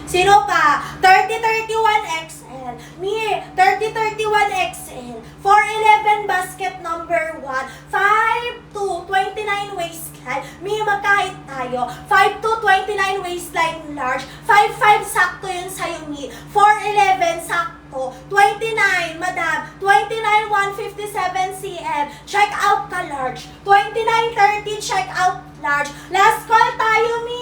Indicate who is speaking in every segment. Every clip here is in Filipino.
Speaker 1: Sino pa? 3031XL. Mi, 3031XL. 411 basket number 1. 5'2", 29 waistline. Mi, magkahit tayo. 5'2", 29 waistline large. 5'5", sakto yun sa'yo, Mi. 4'11", sakto. 29, madam. 29, 157 cm. Check out ka large. 29, 30, check out large. Last call tayo, Mi.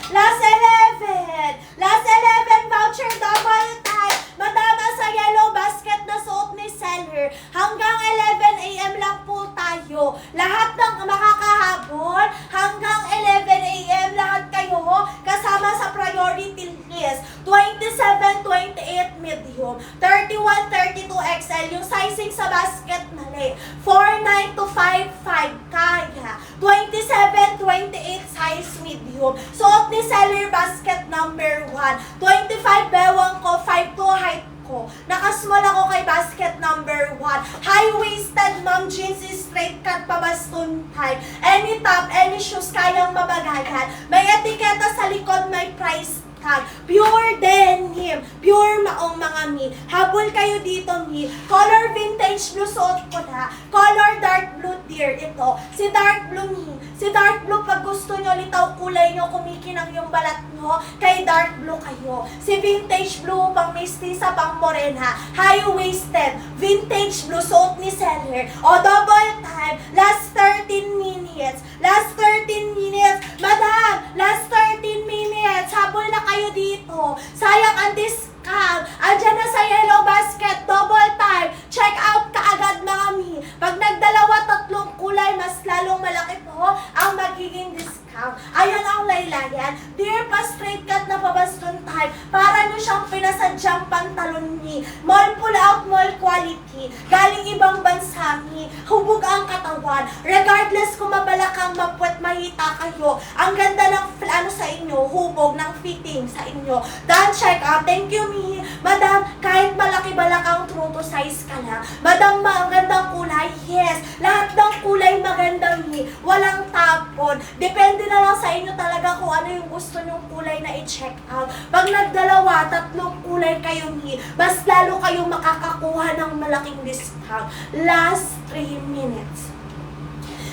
Speaker 1: Last 11. Last 11 voucher double time. Madama sa yellow basket na suot ni seller. Hanggang 11 a.m. lang po tayo. Lahat ng makakahabol hanggang 11 a.m. lahat kayo kasama sa priority list. 27, 28 medium. 31, 32 XL. Yung sizing sa basket mali. 49 to 55 kaya. 27, 28 size medium. Suot ni seller basket number 1. 25 bewang ko, 5'2" height ko. Nakasmall ako kay basket number 1. High-waisted mom jeans, straight cut pa baston type. Any top, any shoes kayang mabagayan. May etiketa sa likod, may price tag. Pure denim. Pure maong mga Mi. Habol kayo dito, Mi. Color vintage blue suot ko na. Color dark blue dear. Ito. Si dark blue, Mi. Si dark blue, pag gusto nyo, litaw kulay nyo, kumikinang yung balat nyo, kay dark blue kayo. Si vintage blue, pang mistisa, pang morena. High-waisted. Vintage blue, suot ni seller. O, double time. Last 13 minutes. Last 13 minutes. Madam, last 13 minutes. Habol na kayo dito. Sayang ang discount. Andyan na sa yellow basket. Double time. Check out kaagad, mga Mi. Pag nagdalawa, tatlong kulay, mas lalong malaki po ang magiging discount. Ayan ang laylayan. Dear pa straight cut na pabaston type. Para nyo siyang pinasadyang pantalon, Mi. Mall pull out, mall quality. Galing ibang bansa, Mi. Hubog ang katawan. Regardless kung mabalakang, mapuwet, mahita kayo. Ang ganda ng ano sa inyo, hubog ng fitting sa inyo. Done check out. Thank you, Mi. Madam, kahit malaki balakang true to size ka lang. Madam, magandang kulay. Yes. Lahat ng kulay maganda, Mi. Walang tapon. Depende na lang sa inyo talaga kung ano yung gusto nyong kulay na i-check out. Pag nagdalawa, tatlong kulay kayo, Mi, mas lalo kayong makakakuha ng malaking discount. Last 3 minutes.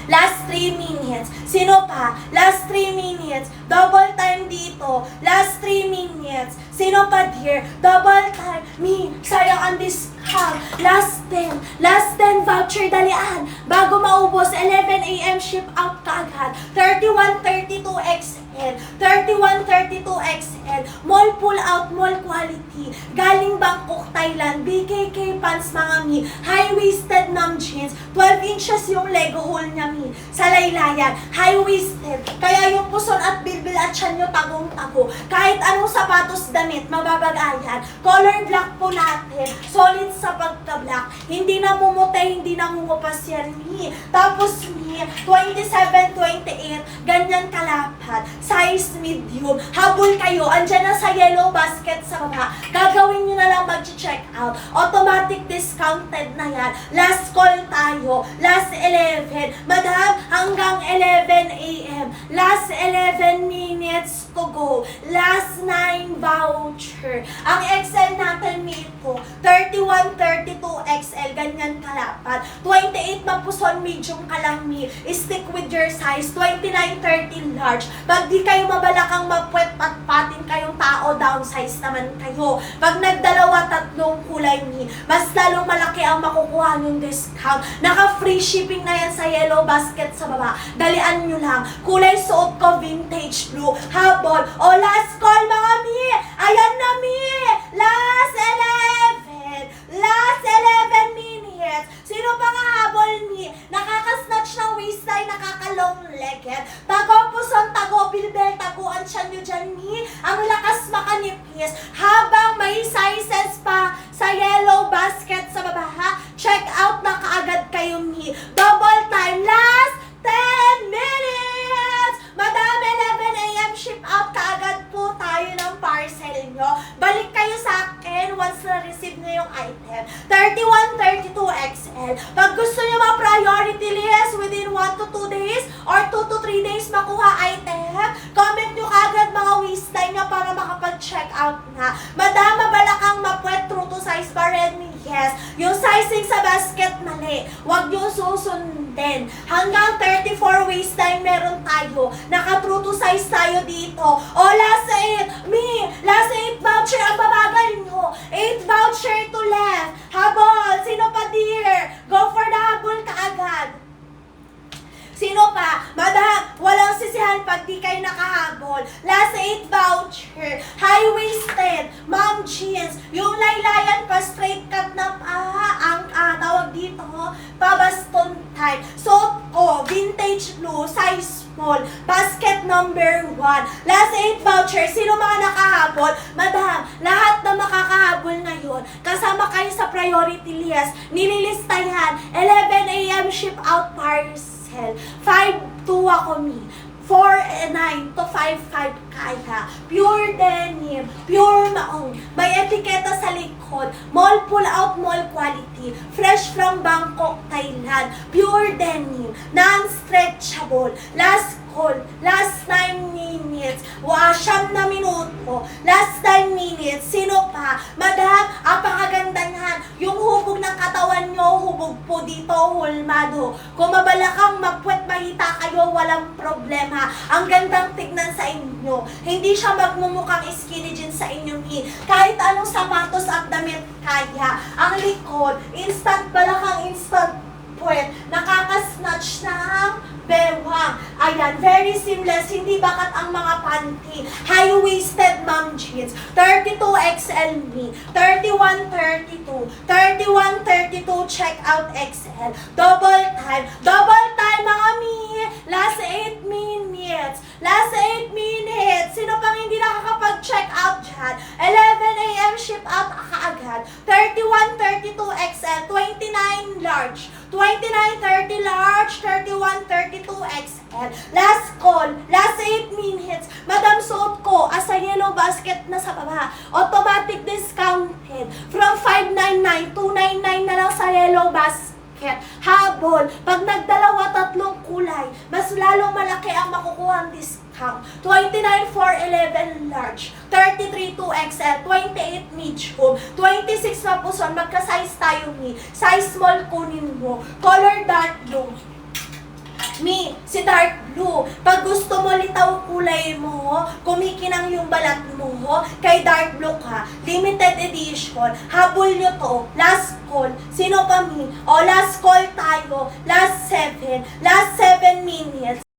Speaker 1: Last 3 minutes. Sino pa? Last 3 minutes. Double time dito. Last 3 minutes. Sino pa, dear? Double time. Mi, sayang ang discount. Last 10. Last 10 voucher dalian. Bago maubos, 11 a.m. ship out kaagad. 31, 32 XL. 31, 32 XL. Mall pull out, mall quality. Galing Bangkok, Thailand. BKK pants, mga Mi. High-waisted mom jeans. 12 inches yung Lego hole niya, Mi. Sa laylayan. High-waisted. Kaya yung puson at bilbil at tiyan nyo tagong-tago. Kahit anong sapatos damit, mababagayan. Color black po natin. Solid sa pagka-black. Hindi na mumute, hindi na mumupas yan, Mi. Tapos, Mi, 27, 28. Ganyan kalapat. Size medium. Habol kayo. Andyan na sa yellow basket sa baba. Gagawin nyo na lang mag-check out. Automatic discounted na yan. Last call tayo. Last 11. Madam, hanggang 11 a.m. Last 11 minutes to go. Last 9 voucher. Ang XL natin, Miko, 31, 32 XL. Ganyan kalapat. 28 mapuson, medium ka lang, Mi. Stick with your size. 29, 30 large. Pag di kayo mabalakang mapuwet at patin kayong tao, downsize naman kayo. Pag nagdalawa, tatlong kulay, Mi, mas lalong malaki ang makukuha yung discount. Naka-free shipping na yan sa yellow basket sa baba. Dalian nyo lang. Kulay suot ko, vintage blue. Habol. O, last call, mga Mi. Ayan na, Mi. Last 11. Last 11 minutes. Sino pa nga habol, Mi? Nakaka-snatch ng waistline, nakaka-long legged. Tago puson, tago bilbel, taguan siya nyo dyan, Mi. Ang lakas makanipis. Habang may sizes pa sa yellow basket sa baba, ha? Check out na kaagad kayo, Mi. Double time. Last 10 minutes. Madam, 11 a.m. ship out kaagad po tayo ng parcel nyo. Balik kayo sa akin once na-receive nyo yung item. 31, 32 XL. Pag gusto nyo ma-priority list within 1 to 2 days or 2 to 3 days makuha item, comment nyo kaagad mga waistline nyo para makapag-check check out na. Madam, mabalakang mapwet, true to size ba red me? Yes. Yung sizing sa basket, mali. Huwag nyo susundin. Hanggang 34 waistline meron tayo. Naka-true to size tayo dito. O, last 8. Me, last 8 voucher ang babagal nyo. 8 voucher to left. Habol. Sino pa, dear? Go for the habol kaagad. Sino pa? Madam, walang sisihan pag di kayo nakahabol. Last 8 voucher. High-waisted. Mom jeans. Yung laylayan pa straight cut na ang tawag dito, pabaston type. Suot ko, vintage blue, size small. Basket number 1. Last 8 voucher. Sino mga nakahabol? Madam, lahat na makakahabol ngayon. Kasama kayo sa priority list. Nililistahan. 11 a.m. ship out parcel. 5-2 ako me. 4-9 to 5-5 kaya. Pure denim, pure maong. May etiketa sa likod. Mall pull out, mall quality. Fresh from Bangkok, Thailand. Pure denim, non-stretchable. Last call, last 9 minutes. Siyam na minuto. Last 9 minutes. Sino pa? Madam, apakaganda niyan. Yung hubog ng katawan nyo, hubog po dito, hulmado. Kung mabalakang magpuwet mahita kayo, walang problema. Ang gandang tignan sa inyo. Hindi siya magmumukhang skinny jeans sa inyo. Kahit anong sapatos at damit kaya. Ang likod, instant balakang instant puwet. Nakaka-snatch ng bewang. Ayan, very seamless. Hindi bakat ang mga panty. High-waisted mom jeans. 32XL me. 31-32. 31-32 check out XL. Double time. Double time mga mi. Last 8 minutes. Last 8 minutes. Sino pang hindi nakakapag-check out dyan? 11 a.m. ship out kaagad. 31-32 XL. 29 large. 29-30 large. 31-32 XL. Last call. Last 8 minutes. Madam, suot ko as a yellow basket na sa baba. Automatic discounted. From 599, 299 na lang sa yellow basket. Habol. Pag nagdalawa, tatlong kulay, mas lalong malaki ang makukuha ang discount. 29 for 11 large, 33 2XL, 28 medium, 26 na puson, magka-size tayo ni. Size small kunin mo. Color dark blue. Me, si dark blue. Pag gusto mo litaw kulay mo, kumikinang yung balat mo, kay dark blue ka. Limited edition. Habol nyo to. Last call. Sino pa me? O, last call tayo. Last 7. Last 7 minutes.